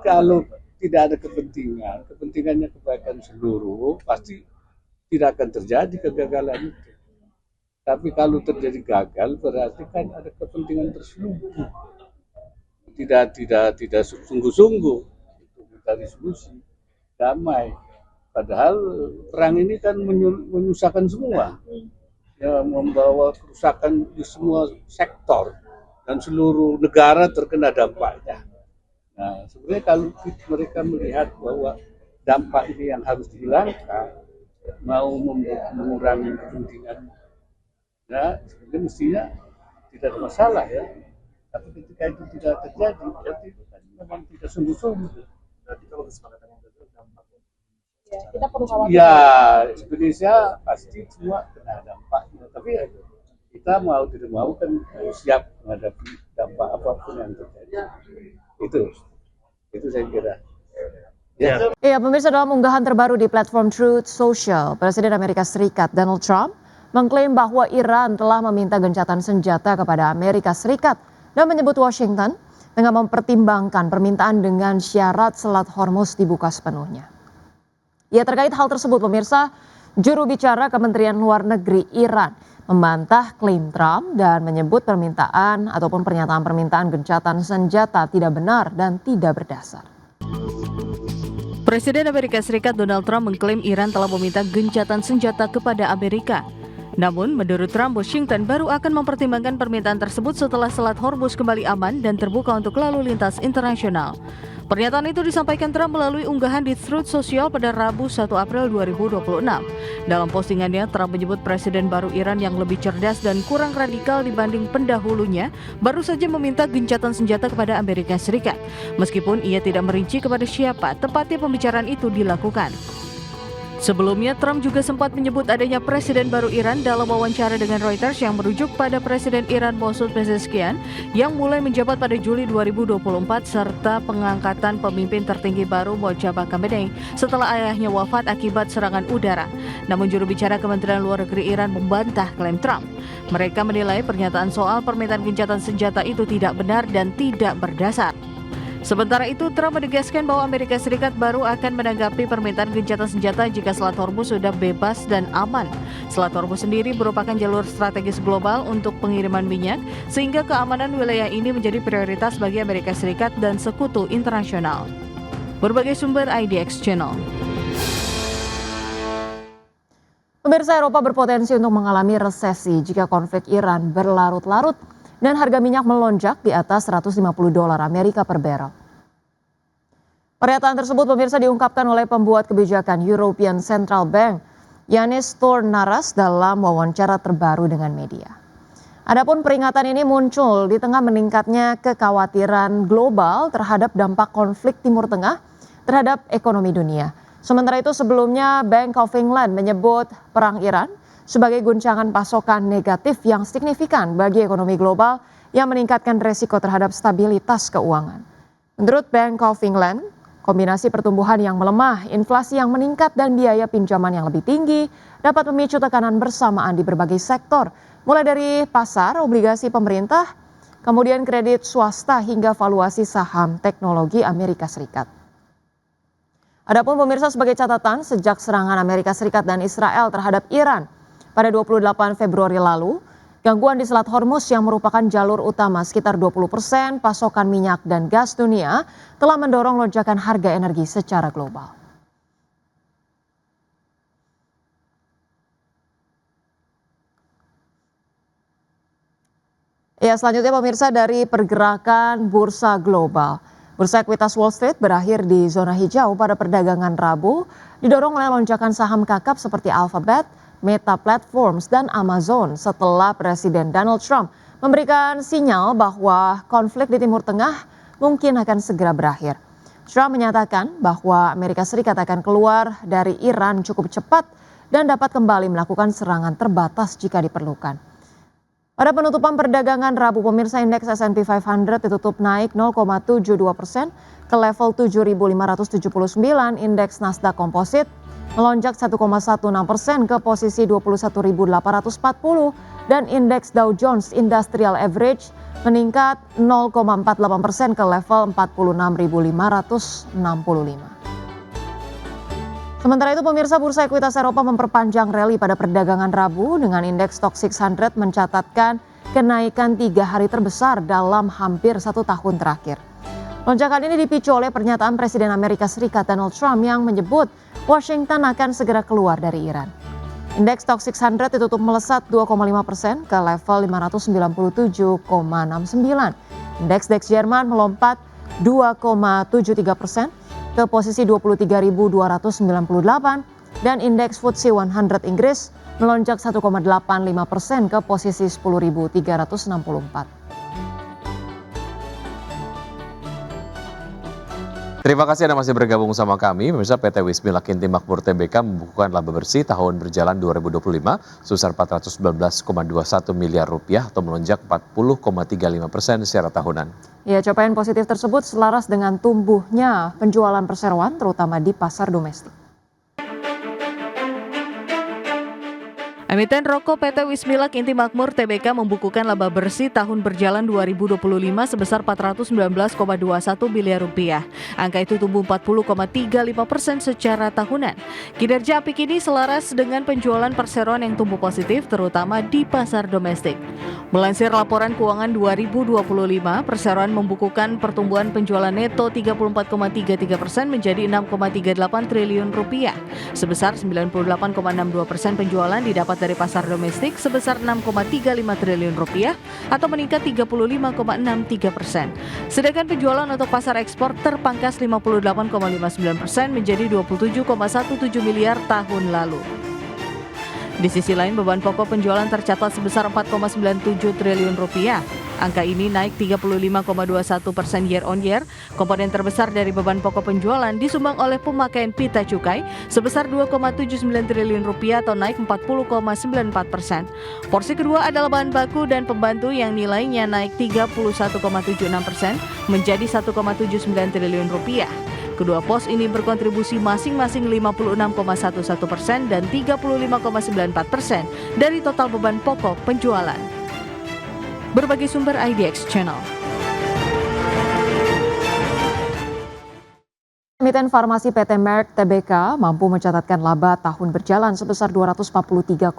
Kalau tidak ada kepentingannya kebaikan seluruh, pasti tidak akan terjadi kegagalan itu. Tapi kalau terjadi gagal, berarti kan ada kepentingan terselubung. Tidak sungguh-sungguh untuk mencari solusi damai. Padahal perang ini kan menyusahkan semua, ya, membawa kerusakan di semua sektor dan seluruh negara terkena dampaknya. Nah, sebenarnya kalau mereka melihat bahwa dampak ini yang harus dihilangkan, mau mengurangi kepentingan, ya sebenarnya mestinya tidak ada masalah ya. Tapi ketika itu tidak terjadi, berarti itu kan memang tidak sungguh-sungguh. Berarti kalau kesepakatan yang gagal dampaknya. Ya, kita perlu khawatir. Ya, Indonesia pasti semua kena dampaknya. Tapi kita mau tidak mau kan siap menghadapi dampak apapun yang terjadi. Itu saya kira. Ya. Iya, pemirsa, dalam unggahan terbaru di platform Truth Social, Presiden Amerika Serikat Donald Trump mengklaim bahwa Iran telah meminta gencatan senjata kepada Amerika Serikat dan menyebut Washington tengah mempertimbangkan permintaan dengan syarat Selat Hormuz dibuka sepenuhnya. Ya, terkait hal tersebut, pemirsa, juru bicara Kementerian Luar Negeri Iran membantah klaim Trump dan menyebut permintaan ataupun permintaan gencatan senjata tidak benar dan tidak berdasar. Presiden Amerika Serikat Donald Trump mengklaim Iran telah meminta gencatan senjata kepada Amerika. Namun, menurut Trump, Washington baru akan mempertimbangkan permintaan tersebut setelah Selat Hormuz kembali aman dan terbuka untuk lalu lintas internasional. Pernyataan itu disampaikan Trump melalui unggahan di Truth Social pada Rabu 1 April 2026. Dalam postingannya, Trump menyebut Presiden baru Iran yang lebih cerdas dan kurang radikal dibanding pendahulunya baru saja meminta gencatan senjata kepada Amerika Serikat. Meskipun ia tidak merinci kepada siapa tepatnya pembicaraan itu dilakukan. Sebelumnya, Trump juga sempat menyebut adanya Presiden baru Iran dalam wawancara dengan Reuters yang merujuk pada Presiden Iran Masoud Pezeshkian yang mulai menjabat pada Juli 2024 serta pengangkatan pemimpin tertinggi baru Mojtaba Khamenei setelah ayahnya wafat akibat serangan udara. Namun juru bicara Kementerian Luar Negeri Iran membantah klaim Trump. Mereka menilai pernyataan soal permintaan gencatan senjata itu tidak benar dan tidak berdasar. Sementara itu, Trump menegaskan bahwa Amerika Serikat baru akan menanggapi permintaan gencatan senjata jika Selat Hormuz sudah bebas dan aman. Selat Hormuz sendiri merupakan jalur strategis global untuk pengiriman minyak, sehingga keamanan wilayah ini menjadi prioritas bagi Amerika Serikat dan sekutu internasional. Berbagai sumber IDX Channel. Pemirsa, Eropa berpotensi untuk mengalami resesi jika konflik Iran berlarut-larut dan harga minyak melonjak di atas $150 Amerika per barrel. Pernyataan tersebut, pemirsa, diungkapkan oleh pembuat kebijakan European Central Bank, Yanis Stournaras, dalam wawancara terbaru dengan media. Adapun peringatan ini muncul di tengah meningkatnya kekhawatiran global terhadap dampak konflik Timur Tengah terhadap ekonomi dunia. Sementara itu, sebelumnya Bank of England menyebut perang Iran sebagai guncangan pasokan negatif yang signifikan bagi ekonomi global yang meningkatkan resiko terhadap stabilitas keuangan. Menurut Bank of England, kombinasi pertumbuhan yang melemah, inflasi yang meningkat, dan biaya pinjaman yang lebih tinggi dapat memicu tekanan bersamaan di berbagai sektor, mulai dari pasar, obligasi pemerintah, kemudian kredit swasta hingga valuasi saham teknologi Amerika Serikat. Adapun pemirsa, sebagai catatan, sejak serangan Amerika Serikat dan Israel terhadap Iran pada 28 Februari lalu, gangguan di Selat Hormuz yang merupakan jalur utama sekitar 20% pasokan minyak dan gas dunia telah mendorong lonjakan harga energi secara global. Ya, selanjutnya pemirsa, dari pergerakan bursa global. Bursa ekuitas Wall Street berakhir di zona hijau pada perdagangan Rabu, didorong oleh lonjakan saham kakap seperti Alphabet, Meta Platforms, dan Amazon setelah Presiden Donald Trump memberikan sinyal bahwa konflik di Timur Tengah mungkin akan segera berakhir. Trump menyatakan bahwa Amerika Serikat akan keluar dari Iran cukup cepat dan dapat kembali melakukan serangan terbatas jika diperlukan. Pada penutupan perdagangan Rabu, pemirsa, indeks S&P 500 ditutup naik 0,72% ke level 7.579, indeks Nasdaq Composite melonjak 1,16% ke posisi 21.840 dan indeks Dow Jones Industrial Average meningkat 0,48% ke level 46.565. Sementara itu pemirsa, Bursa Ekuitas Eropa memperpanjang rally pada perdagangan Rabu dengan indeks Stoxx 600 mencatatkan kenaikan 3 hari terbesar dalam hampir 1 tahun terakhir. Lonjakan ini dipicu oleh pernyataan Presiden Amerika Serikat Donald Trump yang menyebut Washington akan segera keluar dari Iran. Indeks Stoxx 600 ditutup melesat 2,5% ke level 597,69. Indeks DAX Jerman melompat 2,73% ke posisi 23.298 dan indeks FTSE 100 Inggris melonjak 1,85% ke posisi 10.364. Terima kasih Anda masih bergabung sama kami. Pemirsa, PT Wismilak Inti Makmur Tbk membukukan laba bersih tahun berjalan 2025 sebesar 419,21 miliar rupiah atau melonjak 40,35% secara tahunan. Ya, capaian positif tersebut selaras dengan tumbuhnya penjualan perseroan terutama di pasar domestik. Emiten rokok PT Wismilak Inti Makmur Tbk membukukan laba bersih tahun berjalan 2025 sebesar 419,21 miliar rupiah. Angka itu tumbuh 40,35% secara tahunan. Kinerja apik ini selaras dengan penjualan perseroan yang tumbuh positif terutama di pasar domestik. Melansir laporan keuangan 2025, perseroan membukukan pertumbuhan penjualan neto 34,33% menjadi 6,38 triliun rupiah. Sebesar 98,62% penjualan didapat dari pasar domestik sebesar 6,35 triliun rupiah atau meningkat 35,63%. Sedangkan penjualan untuk pasar ekspor terpangkas 58,59% menjadi 27,17 miliar tahun lalu. Di sisi lain, beban pokok penjualan tercatat sebesar 4,97 triliun rupiah. Angka ini naik 35,21% year on year. Komponen terbesar dari beban pokok penjualan disumbang oleh pemakaian pita cukai sebesar 2,79 triliun rupiah atau naik 40,94%. Porsi kedua adalah bahan baku dan pembantu yang nilainya naik 31,76% menjadi 1,79 triliun rupiah. Kedua pos ini berkontribusi masing-masing 56,11% dan 35,94% dari total beban pokok penjualan. Berbagai sumber IDX Channel. Emiten farmasi PT Merck Tbk mampu mencatatkan laba tahun berjalan sebesar 243,8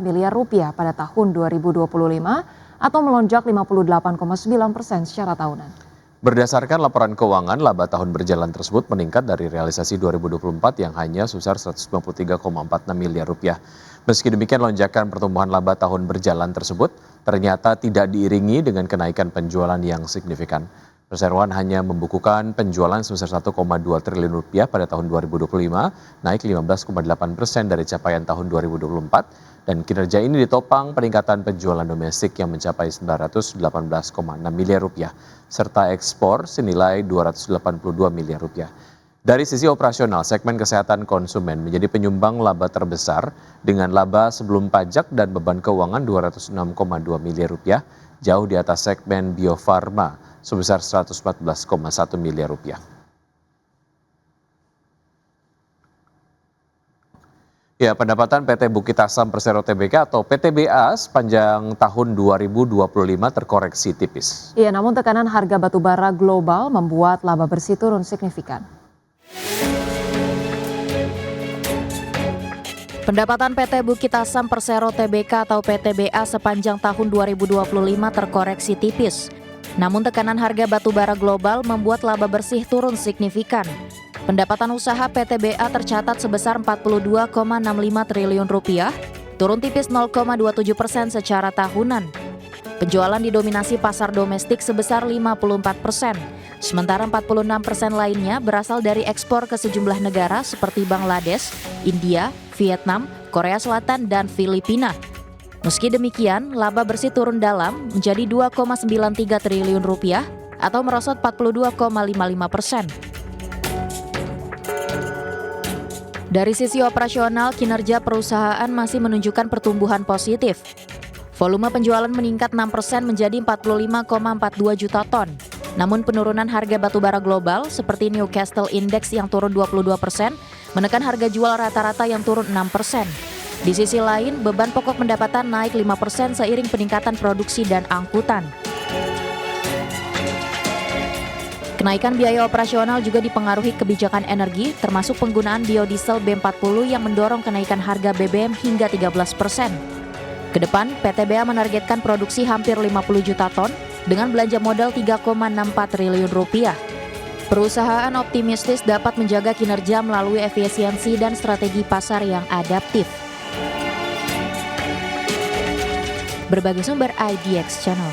miliar rupiah pada tahun 2025 atau melonjak 58,9% secara tahunan. Berdasarkan laporan keuangan, laba tahun berjalan tersebut meningkat dari realisasi 2024 yang hanya sebesar 193,46 miliar rupiah. Meski demikian, lonjakan pertumbuhan laba tahun berjalan tersebut ternyata tidak diiringi dengan kenaikan penjualan yang signifikan. Perseroan hanya membukukan penjualan sebesar 1,2 triliun rupiah pada tahun 2025, naik 15,8% dari capaian tahun 2024. Dan kinerja ini ditopang peningkatan penjualan domestik yang mencapai 918,6 miliar rupiah, serta ekspor senilai 282 miliar rupiah. Dari sisi operasional, segmen kesehatan konsumen menjadi penyumbang laba terbesar dengan laba sebelum pajak dan beban keuangan 206,2 miliar rupiah, jauh di atas segmen biofarma sebesar 114,1 miliar rupiah. Ya, pendapatan PT Bukit Asam Persero Tbk atau PTBA sepanjang tahun 2025 terkoreksi tipis. Iya, namun tekanan harga batubara global membuat laba bersih turun signifikan. Pendapatan PT Bukit Asam Persero Tbk atau PTBA sepanjang tahun 2025 terkoreksi tipis. Namun tekanan harga batubara global membuat laba bersih turun signifikan. Pendapatan usaha PTBA tercatat sebesar 42,65 triliun rupiah, turun tipis 0,27% secara tahunan. Penjualan didominasi pasar domestik sebesar 54%, sementara 46% lainnya berasal dari ekspor ke sejumlah negara seperti Bangladesh, India, Vietnam, Korea Selatan, dan Filipina. Meski demikian, laba bersih turun dalam menjadi 2,93 triliun rupiah atau merosot 42,55%. Dari sisi operasional, kinerja perusahaan masih menunjukkan pertumbuhan positif. Volume penjualan meningkat 6% menjadi 45,42 juta ton. Namun penurunan harga batubara global seperti Newcastle Index yang turun 22% menekan harga jual rata-rata yang turun 6%. Di sisi lain, beban pokok pendapatan naik 5% seiring peningkatan produksi dan angkutan. Kenaikan biaya operasional juga dipengaruhi kebijakan energi, termasuk penggunaan biodiesel B40 yang mendorong kenaikan harga BBM hingga 13%. Kedepan, PTBA menargetkan produksi hampir 50 juta ton dengan belanja modal 3,64 triliun rupiah. Perusahaan optimistis dapat menjaga kinerja melalui efisiensi dan strategi pasar yang adaptif. Berbagai sumber IDX Channel.